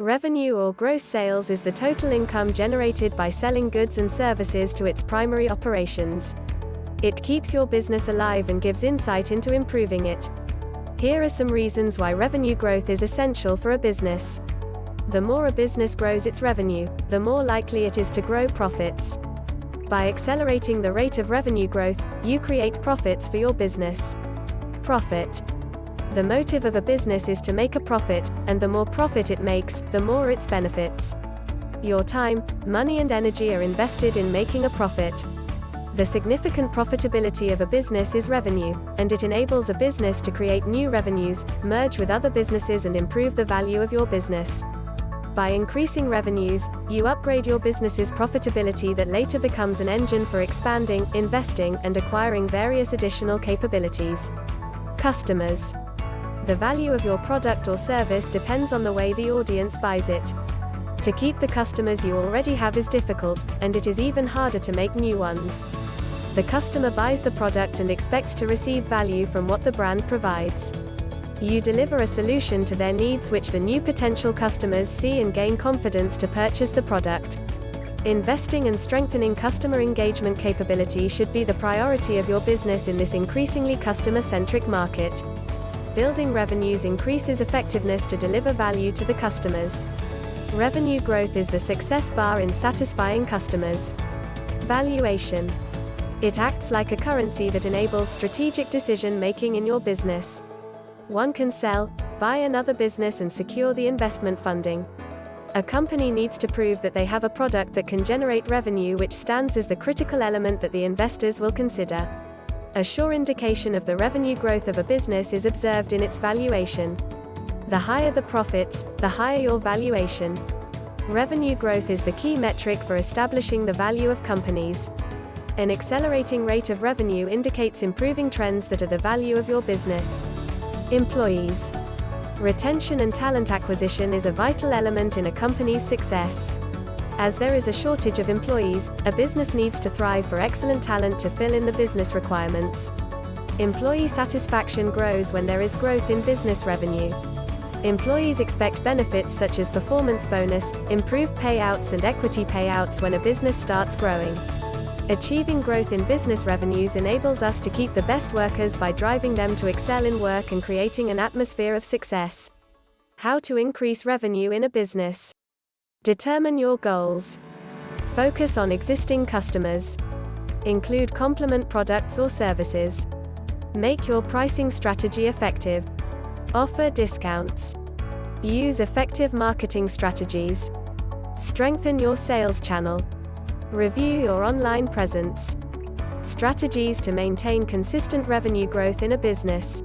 Revenue or gross sales is the total income generated by selling goods and services to its primary operations. It keeps your business alive and gives insight into improving it. Here are some reasons why revenue growth is essential for a business. The more a business grows its revenue, the more likely it is to grow profits. By accelerating the rate of revenue growth, you create profits for your business. Profit. The motive of a business is to make a profit, and the more profit it makes, the more its benefits. Your time, money and energy are invested in making a profit. The significant profitability of a business is revenue, and it enables a business to create new revenues, merge with other businesses and improve the value of your business. By increasing revenues, you upgrade your business's profitability that later becomes an engine for expanding, investing, and acquiring various additional capabilities. Customers. The value of your product or service depends on the way the audience buys it. To keep the customers you already have is difficult, and it is even harder to make new ones. The customer buys the product and expects to receive value from what the brand provides. You deliver a solution to their needs which the new potential customers see and gain confidence to purchase the product. Investing and strengthening customer engagement capability should be the priority of your business in this increasingly customer-centric market. Building revenues increases effectiveness to deliver value to the customers. Revenue growth is the success bar in satisfying customers. Valuation. It acts like a currency that enables strategic decision-making in your business. One can sell, buy another business and secure the investment funding. A company needs to prove that they have a product that can generate revenue, which stands as the critical element that the investors will consider. A sure indication of the revenue growth of a business is observed in its valuation. The higher the profits, the higher your valuation. Revenue growth is the key metric for establishing the value of companies. An accelerating rate of revenue indicates improving trends that are the value of your business. Employees. Retention and talent acquisition is a vital element in a company's success. As there is a shortage of employees, a business needs to thrive for excellent talent to fill in the business requirements. Employee satisfaction grows when there is growth in business revenue. Employees expect benefits such as performance bonus, improved payouts and equity payouts when a business starts growing. Achieving growth in business revenues enables us to keep the best workers by driving them to excel in work and creating an atmosphere of success. How to increase revenue in a business. Determine your goals. Focus on existing customers. Include complement products or services. Make your pricing strategy effective. Offer discounts. Use effective marketing strategies. Strengthen your sales channel. Review your online presence. Strategies to maintain consistent revenue growth in a business.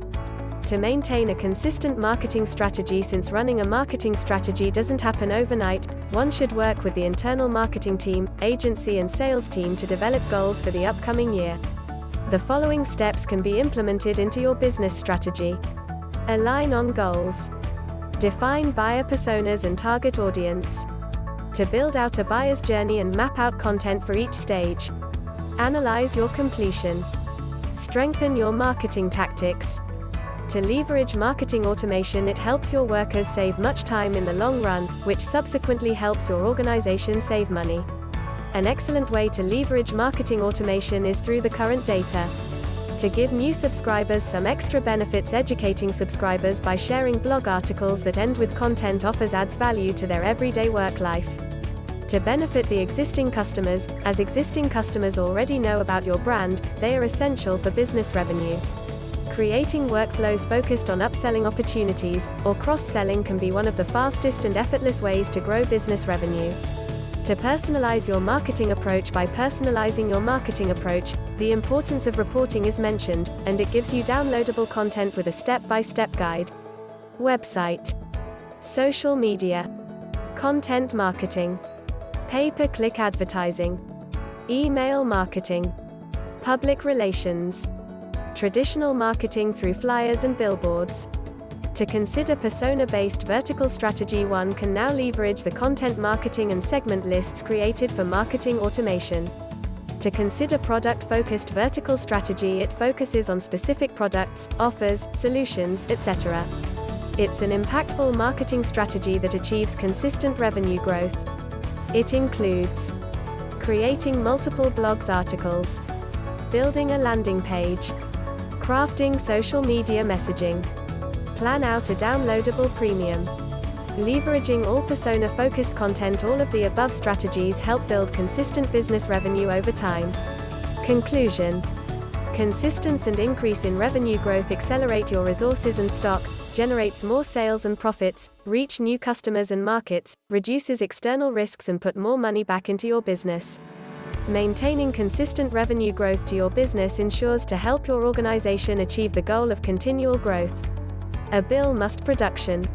To maintain a consistent marketing strategy. Since running a marketing strategy doesn't happen overnight, one should work with the internal marketing team, agency and sales team to develop goals for the upcoming year. The following steps can be implemented into your business strategy. Align on goals. Define buyer personas and target audience. To build out a buyer's journey and map out content for each stage. Analyze your completion. Strengthen your marketing tactics. To leverage marketing automation, it helps your workers save much time in the long run, which subsequently helps your organization save money. An excellent way to leverage marketing automation is through the current data. To give new subscribers some extra benefits, educating subscribers by sharing blog articles that end with content offers adds value to their everyday work life. To benefit the existing customers, as existing customers already know about your brand, they are essential for business revenue. Creating workflows focused on upselling opportunities, or cross-selling, can be one of the fastest and effortless ways to grow business revenue. To personalize your marketing approach. By personalizing your marketing approach, the importance of reporting is mentioned, and it gives you downloadable content with a step-by-step guide. Website. Social media. Content marketing. Pay-per-click advertising. Email marketing. Public relations. Traditional marketing through flyers and billboards. To consider persona-based vertical strategy, one can now leverage the content marketing and segment lists created for marketing automation. To consider product-focused vertical strategy, it focuses on specific products, offers, solutions, etc. It's an impactful marketing strategy that achieves consistent revenue growth. It includes creating multiple blogs articles, building a landing page, crafting social media messaging, plan out a downloadable premium, leveraging all persona-focused content. All of the above strategies help build consistent business revenue over time. Conclusion: consistency and increase in revenue growth accelerate your resources and stock, generates more sales and profits, reach new customers and markets, reduces external risks and put more money back into your business. Maintaining consistent revenue growth to your business ensures to help your organization achieve the goal of continual growth. A Bill Must Production.